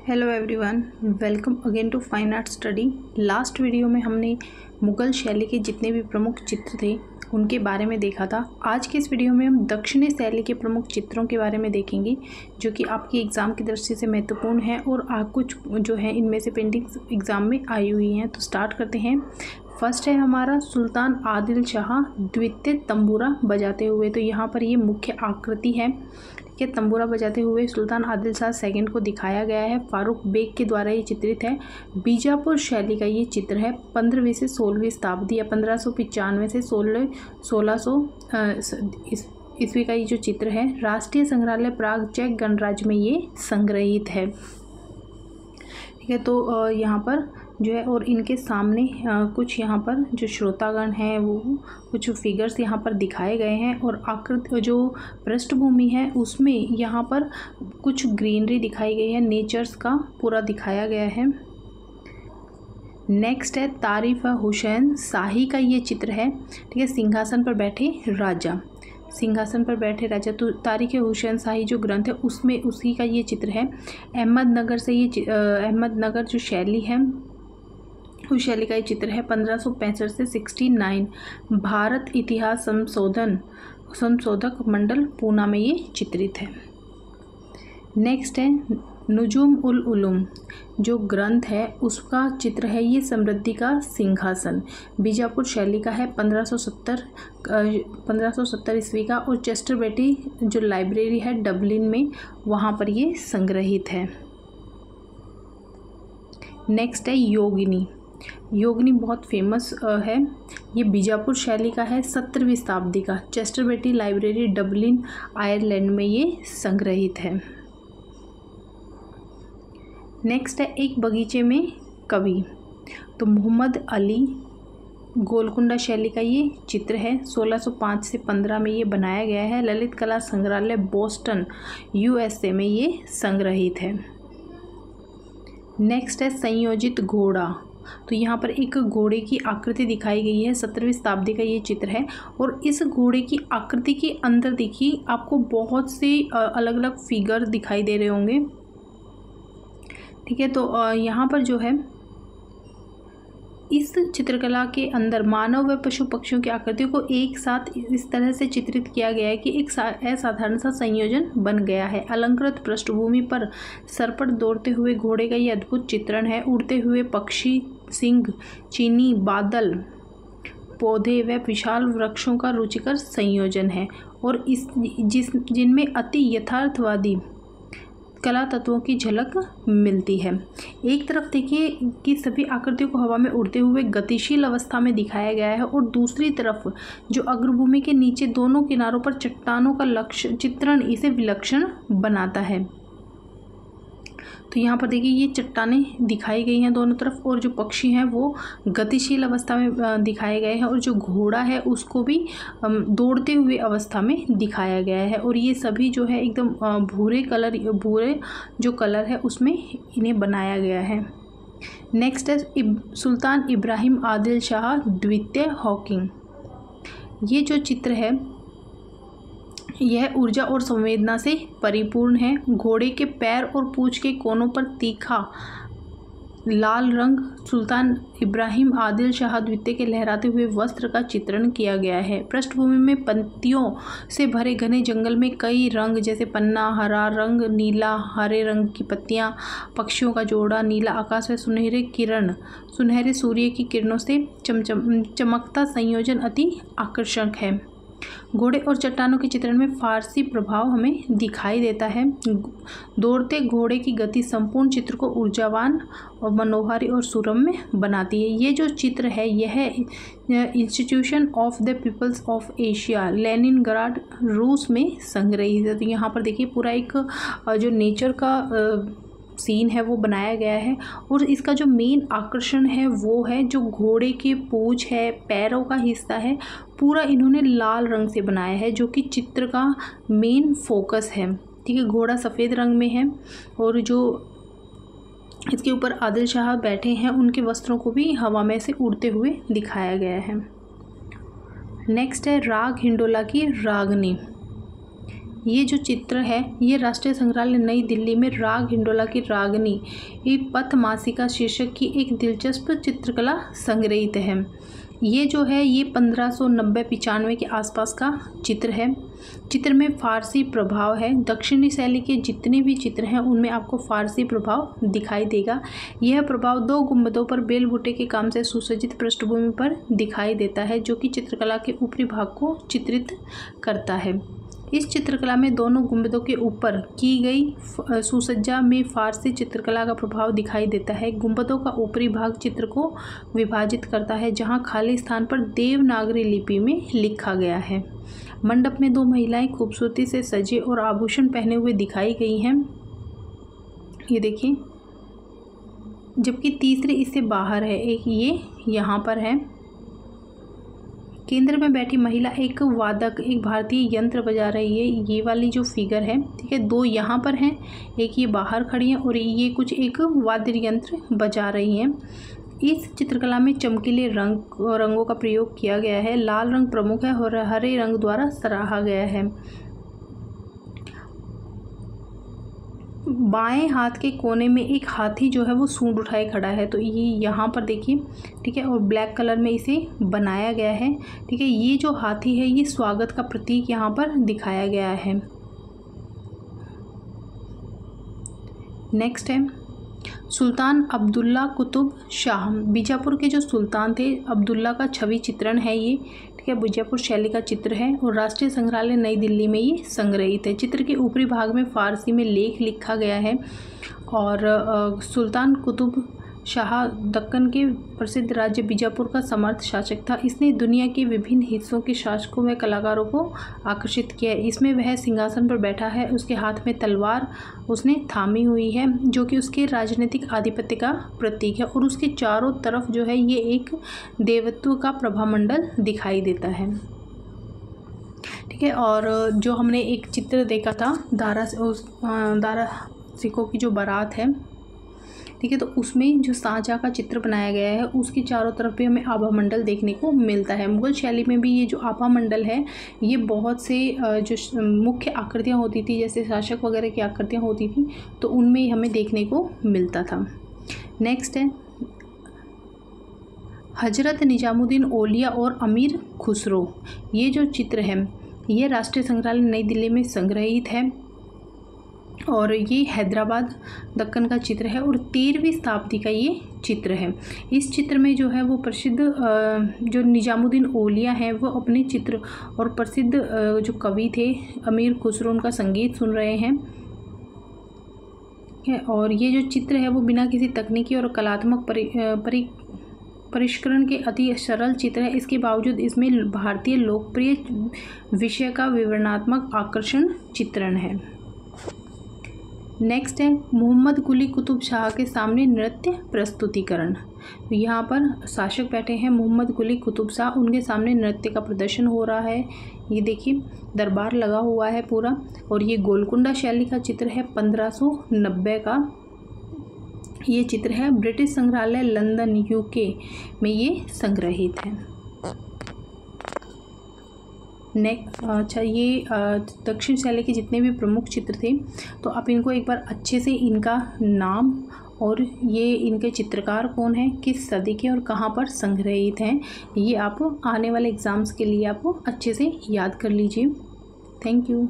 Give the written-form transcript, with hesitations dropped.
Hello everyone, welcome again to fine art study. Last video में हमने मुग़ल शैली के जितने भी प्रमुख चित्र थे उनके बारे में देखा था। आज के इस वीडियो में हम दक्षिणी शैली के प्रमुख चित्रों के बारे में देखेंगे जो कि आपकी एग्ज़ाम की दृष्टि से महत्वपूर्ण है और कुछ जो है इनमें से पेंटिंग्स एग्ज़ाम में आई हुई हैं। तो स्टार्ट करते हैं। फर्स्ट है हमारा सुल्तान आदिल शाह द्वितीय तंबूरा बजाते हुए। तो यहाँ पर ये मुख्य आकृति है कि तंबूरा बजाते हुए सुल्तान आदिल शाह सेकंड को दिखाया गया है। फारूक बेग के द्वारा ये चित्रित है। बीजापुर शैली का ये चित्र है। 15वीं से 16वीं शताब्दी या 1595 से 1600 ईस्वी का ये जो चित्र है। राष्ट्रीय संग्रहालय प्राग चेक गणराज्य में ये संग्रहित है। ठीक है, तो यहाँ पर जो है और इनके सामने कुछ यहाँ पर जो श्रोतागण हैं वो कुछ फिगर्स यहाँ पर दिखाए गए हैं और आकृति जो पृष्ठभूमि है उसमें यहाँ पर कुछ ग्रीनरी दिखाई गई है। नेचर्स का पूरा दिखाया गया है। नेक्स्ट है तारिफ हुसैन शाही का ये चित्र है। ठीक है, सिंहासन पर बैठे राजा, सिंहासन पर बैठे राजा। तो तारिख हुसैन शाही जो ग्रंथ है उसमें उसी का ये चित्र है। अहमदनगर से ये अहमदनगर जो शैली है उस शैली का ये चित्र है। 1565 से 69 भारत इतिहास संशोधक मंडल पूना में ये चित्रित है। नेक्स्ट है नुजुम उल उलूम जो ग्रंथ है उसका चित्र है। ये समृद्धि का सिंहासन बीजापुर शैली का है। 1570 ईस्वी का और चेस्टर बेटी जो लाइब्रेरी है डबलिन में वहाँ पर ये संग्रहित है। नेक्स्ट है योगिनी। योगिनी बहुत फेमस है। ये बीजापुर शैली का है। 17वीं शताब्दी का चेस्टर बेटी लाइब्रेरी डबलिन आयरलैंड में ये संग्रहित है। नेक्स्ट है एक बगीचे में कवि। तो मोहम्मद अली गोलकुंडा शैली का ये चित्र है। 1605 से 15 में ये बनाया गया है। ललित कला संग्रहालय बोस्टन USA में ये संग्रहित है। नेक्स्ट है संयोजित घोड़ा। तो यहाँ पर एक घोड़े की आकृति दिखाई गई है। 17वीं शताब्दी का ये चित्र है और इस घोड़े की आकृति के अंदर देखिए आपको बहुत से अलग अलग फिगर दिखाई दे रहे होंगे। ठीक है, तो यहाँ पर जो है इस चित्रकला के अंदर मानव व पशु पक्षियों की आकृतियों को एक साथ इस तरह से चित्रित किया गया है कि एक असाधारण सा संयोजन बन गया है। अलंकृत पृष्ठभूमि पर सर पर दौड़ते हुए घोड़े का ये अद्भुत चित्रण है। उड़ते हुए पक्षी, सिंह, चीनी बादल, पौधे व विशाल वृक्षों का रुचिकर संयोजन है और जिनमें अति यथार्थवादी कला तत्वों की झलक मिलती है। एक तरफ देखिए कि सभी आकृतियों को हवा में उड़ते हुए गतिशील अवस्था में दिखाया गया है और दूसरी तरफ जो अग्रभूमि के नीचे दोनों किनारों पर चट्टानों का चित्रण इसे विलक्षण बनाता है। तो यहाँ पर देखिए ये चट्टानें दिखाई गई हैं दोनों तरफ और जो पक्षी हैं वो गतिशील अवस्था में दिखाए गए हैं और जो घोड़ा है उसको भी दौड़ते हुए अवस्था में दिखाया गया है और ये सभी जो है एकदम भूरे जो कलर है उसमें इन्हें बनाया गया है। नेक्स्ट है सुल्तान इब्राहिम आदिल शाह द्वितीय हॉकिंग। ये जो चित्र है यह ऊर्जा और संवेदना से परिपूर्ण है। घोड़े के पैर और पूंछ के कोनों पर तीखा लाल रंग सुल्तान इब्राहिम आदिल शाह द्वितीय के लहराते हुए वस्त्र का चित्रण किया गया है। पृष्ठभूमि में पंक्तियों से भरे घने जंगल में कई रंग जैसे पन्ना, हरा रंग, नीला, हरे रंग की पत्तियां, पक्षियों का जोड़ा, नीला आकाश व सुनहरे सूर्य की किरणों से चमकता संयोजन अति आकर्षक है। घोड़े और चट्टानों के चित्रण में फारसी प्रभाव हमें दिखाई देता है। दौड़ते घोड़े की गति संपूर्ण चित्र को ऊर्जावान और मनोहारी और सुरम्य बनाती है। ये जो चित्र है यह institution of the peoples of Asia Leningrad रूस में संग्रहित है। तो यहाँ पर देखिए पूरा एक जो नेचर का सीन है वो बनाया गया है और इसका जो मेन आकर्षण है वो है जो घोड़े की पूंछ है, पैरों का हिस्सा है, पूरा इन्होंने लाल रंग से बनाया है जो कि चित्र का मेन फोकस है। ठीक है, घोड़ा सफ़ेद रंग में है और जो इसके ऊपर आदिल शाह बैठे हैं उनके वस्त्रों को भी हवा में से उड़ते हुए दिखाया गया है। नेक्स्ट है राग हिंडोला की रागनी। ये जो चित्र है ये राष्ट्रीय संग्रहालय नई दिल्ली में राग हिंडोला की रागनी पथमासिका शीर्षक की एक दिलचस्प चित्रकला संग्रहित है। ये जो है ये 1590-95 के आसपास का चित्र है। चित्र में फारसी प्रभाव है। दक्षिणी शैली के जितने भी चित्र हैं उनमें आपको फारसी प्रभाव दिखाई देगा। यह प्रभाव 2 गुंबदों पर बेल बूटे के काम से सुसज्जित पृष्ठभूमि पर दिखाई देता है, जो कि चित्रकला के ऊपरी भाग को चित्रित करता है। इस चित्रकला में दोनों गुंबदों के ऊपर की गई सुसज्जा में फारसी चित्रकला का प्रभाव दिखाई देता है। गुंबदों का ऊपरी भाग चित्र को विभाजित करता है, जहां खाली स्थान पर देवनागरी लिपि में लिखा गया है। मंडप में 2 महिलाएं खूबसूरती से सजे और आभूषण पहने हुए दिखाई गई हैं, ये देखिए, जबकि तीसरी इससे बाहर है। एक ये यहाँ पर है। केंद्र में बैठी महिला एक वादक, एक भारतीय यंत्र बजा रही है। ये वाली जो फिगर है, ठीक है, 2 यहाँ पर हैं, एक ये बाहर खड़ी हैं और ये कुछ एक वाद्य यंत्र बजा रही हैं। इस चित्रकला में चमकीले रंगों का प्रयोग किया गया है। लाल रंग प्रमुख है और हरे रंग द्वारा सराहा गया है। बाएं हाथ के कोने में एक हाथी जो है वो सूंड उठाए खड़ा है, तो ये यहाँ पर देखिए, ठीक है, और ब्लैक कलर में इसे बनाया गया है, ठीक है। ये जो हाथी है ये स्वागत का प्रतीक यहाँ पर दिखाया गया है। नेक्स्ट है सुल्तान अब्दुल्ला कुतुब शाह। बीजापुर के जो सुल्तान थे अब्दुल्ला का छवि चित्रण है ये, ठीक है, बीजापुर शैली का चित्र है और राष्ट्रीय संग्रहालय नई दिल्ली में ये संग्रहित है। चित्र के ऊपरी भाग में फारसी में लेख लिखा गया है और सुल्तान कुतुब शाह दक्कन के प्रसिद्ध राज्य बीजापुर का समर्थ शासक था। इसने दुनिया के विभिन्न हिस्सों के शासकों व कलाकारों को आकर्षित किया। इसमें वह सिंहासन पर बैठा है, उसके हाथ में तलवार उसने थामी हुई है, जो कि उसके राजनीतिक आधिपत्य का प्रतीक है, और उसके चारों तरफ जो है ये एक देवत्व का प्रभामंडल दिखाई देता है, ठीक है। और जो हमने एक चित्र देखा था दारा सिखों की जो बारात है, ठीक है, तो उसमें जो शाहजहाँ का चित्र बनाया गया है उसकी चारों तरफ भी हमें आभा मंडल देखने को मिलता है। मुगल शैली में भी ये जो आभा मंडल है ये बहुत से जो मुख्य आकृतियाँ होती थी, जैसे शासक वगैरह की आकृतियाँ होती थी, तो उनमें हमें देखने को मिलता था। नेक्स्ट है हजरत निजामुद्दीन औलिया और अमीर खुसरो। ये जो चित्र है ये राष्ट्रीय संग्रहालय नई दिल्ली में संग्रहित है और ये हैदराबाद दक्कन का चित्र है और 13वीं शताब्दी का ये चित्र है। इस चित्र में जो है वो प्रसिद्ध जो निजामुद्दीन औलिया हैं वो अपने चित्र और प्रसिद्ध जो कवि थे अमीर खुसरो उनका संगीत सुन रहे हैं, और ये जो चित्र है वो बिना किसी तकनीकी और कलात्मक परिष्करण के अति सरल चित्र है। इसके बावजूद इसमें भारतीय लोकप्रिय विषय का विवरणात्मक आकर्षण चित्रण है। नेक्स्ट है मोहम्मद कुली कुतुब शाह के सामने नृत्य प्रस्तुतिकरण। तो यहाँ पर शासक बैठे हैं मोहम्मद कुली कुतुब शाह, उनके सामने नृत्य का प्रदर्शन हो रहा है। ये देखिए दरबार लगा हुआ है पूरा, और ये गोलकुंडा शैली का चित्र है 1590 का ये चित्र है। ब्रिटिश संग्रहालय लंदन यूके में ये संग्रहित है। अच्छा ये दक्षिण शैली के जितने भी प्रमुख चित्र थे तो आप इनको एक बार अच्छे से इनका नाम और ये इनके चित्रकार कौन है, किस सदी के और कहाँ पर संग्रहित हैं, ये आप आने वाले एग्ज़ाम्स के लिए आप अच्छे से याद कर लीजिए। Thank you.